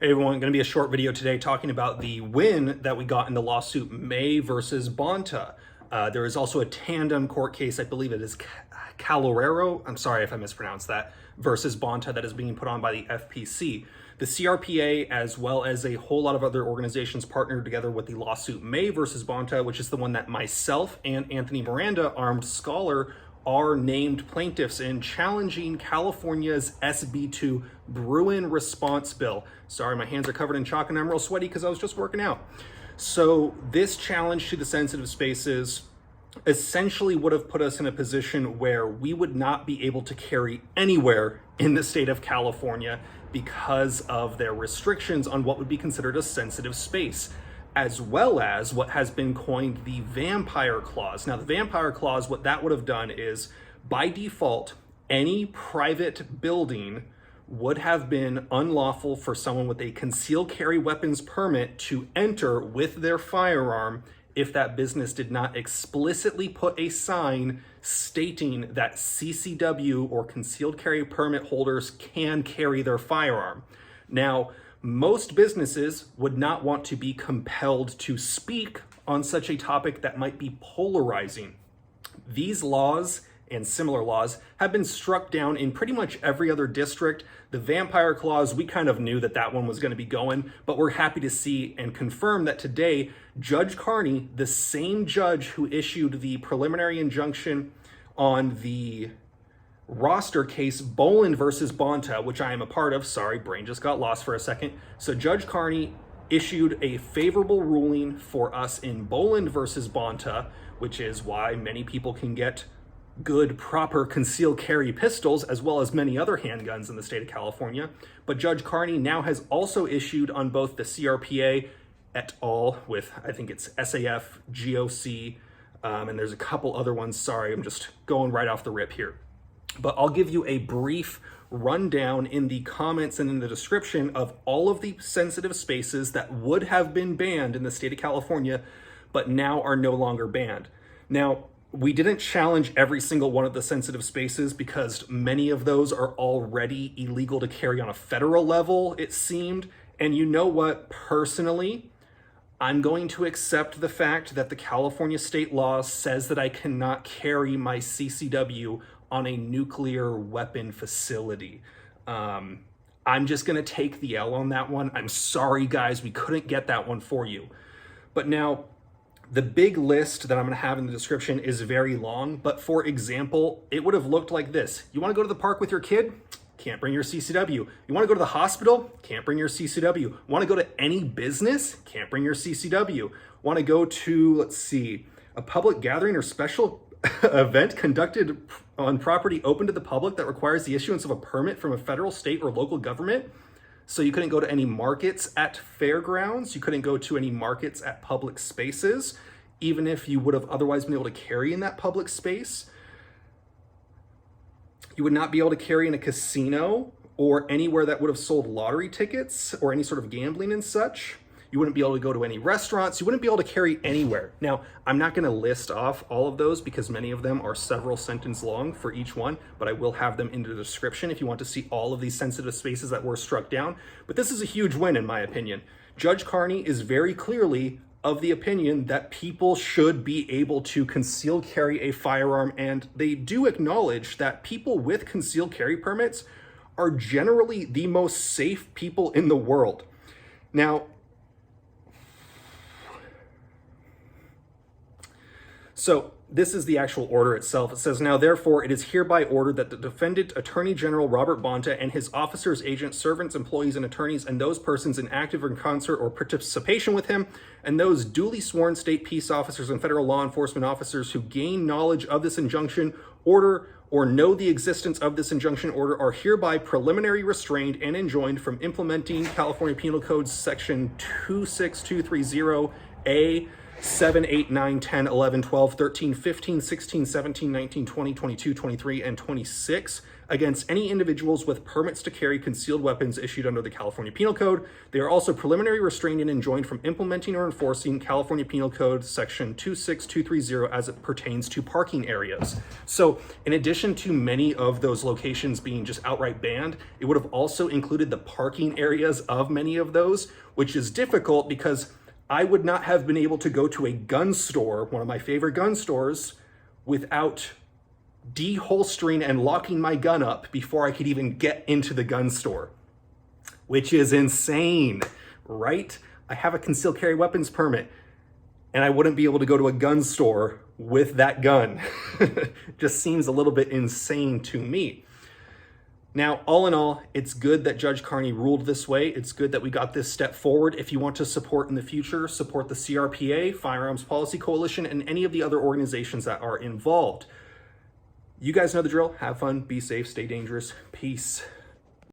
Hey everyone, going to be a short video today talking about the win that we got in the lawsuit May versus Bonta. There is also a tandem court case, I believe it is Calorero, I'm sorry if I mispronounced that, versus Bonta that is being put on by the FPC. The CRPA, as well as a whole lot of other organizations, partnered together with the lawsuit May versus Bonta, which is the one that myself and Anthony Miranda, armed scholar, are named plaintiffs in, challenging California's SB2 Bruin response bill. Sorry, my hands are covered in chalk and I'm real sweaty because I was just working out. So this challenge to the sensitive spaces essentially would have put us in a position where we would not be able to carry anywhere in the state of California because of their restrictions on what would be considered a sensitive space, as well as what has been coined the vampire clause. Now, the vampire clause, what that would have done is, by default, any private building would have been unlawful for someone with a concealed carry weapons permit to enter with their firearm if that business did not explicitly put a sign stating that CCW or concealed carry permit holders can carry their firearm. Now, most businesses would not want to be compelled to speak on such a topic that might be polarizing. These laws and similar laws have been struck down in pretty much every other district. The vampire clause, we kind of knew that that one was going to be going, but we're happy to see and confirm that today, Judge Carney, the same judge who issued the preliminary injunction on the roster case Boland versus Bonta, which I am a part of. Sorry, brain just got lost for a second. So Judge Carney issued a favorable ruling for us in Boland versus Bonta, which is why many people can get good, proper concealed carry pistols, as well as many other handguns in the state of California. But Judge Carney now has also issued on both the CRPA et al. With, I think it's SAF, GOC, and there's a couple other ones. Sorry, I'm just going right off the rip here. But I'll give you a brief rundown in the comments and in the description of all of the sensitive spaces that would have been banned in the state of California, but now are no longer banned. Now, we didn't challenge every single one of the sensitive spaces because many of those are already illegal to carry on a federal level, it seemed. And you know what? Personally, I'm going to accept the fact that the California state law says that I cannot carry my CCW on a nuclear weapon facility. I'm just gonna take the L on that one. I'm sorry, guys, we couldn't get that one for you. But now, the big list that I'm gonna have in the description is very long, but for example, it would have looked like this. You wanna go to the park with your kid? Can't bring your CCW. You wanna go to the hospital? Can't bring your CCW. Wanna go to any business? Can't bring your CCW. Wanna go to, let's see, a public gathering or special event conducted on property open to the public that requires the issuance of a permit from a federal, state, or local government. So you couldn't go to any markets at fairgrounds. You couldn't go to any markets at public spaces, even if you would have otherwise been able to carry in that public space. You would not be able to carry in a casino or anywhere that would have sold lottery tickets or any sort of gambling and such. You wouldn't be able to go to any restaurants. You wouldn't be able to carry anywhere. Now, I'm not going to list off all of those because many of them are several sentences long for each one, but I will have them in the description if you want to see all of these sensitive spaces that were struck down. But this is a huge win, in my opinion. Judge Carney is very clearly of the opinion that people should be able to conceal carry a firearm, and they do acknowledge that people with concealed carry permits are generally the most safe people in the world. Now, so this is the actual order itself. It says, now therefore it is hereby ordered that the defendant, Attorney General Robert Bonta, and his officers, agents, servants, employees, and attorneys, and those persons in active or in concert or participation with him, and those duly sworn state peace officers and federal law enforcement officers who gain knowledge of this injunction order or know the existence of this injunction order are hereby preliminary restrained and enjoined from implementing California Penal Code section 26230A, 7, 8, 9, 10, 11, 12, 13, 15, 16, 17, 19, 20, 22, 23, and 26 against any individuals with permits to carry concealed weapons issued under the California Penal Code. They are also preliminary restrained and enjoined from implementing or enforcing California Penal Code section 26230 as it pertains to parking areas. So in addition to many of those locations being just outright banned, it would have also included the parking areas of many of those, which is difficult because I would not have been able to go to a gun store, one of my favorite gun stores, without deholstering and locking my gun up before I could even get into the gun store, which is insane, right? I have a concealed carry weapons permit and I wouldn't be able to go to a gun store with that gun. Just seems a little bit insane to me. Now, all in all, it's good that Judge Carney ruled this way. It's good that we got this step forward. If you want to support in the future, support the CRPA, Firearms Policy Coalition, and any of the other organizations that are involved. You guys know the drill. Have fun, be safe, stay dangerous. Peace.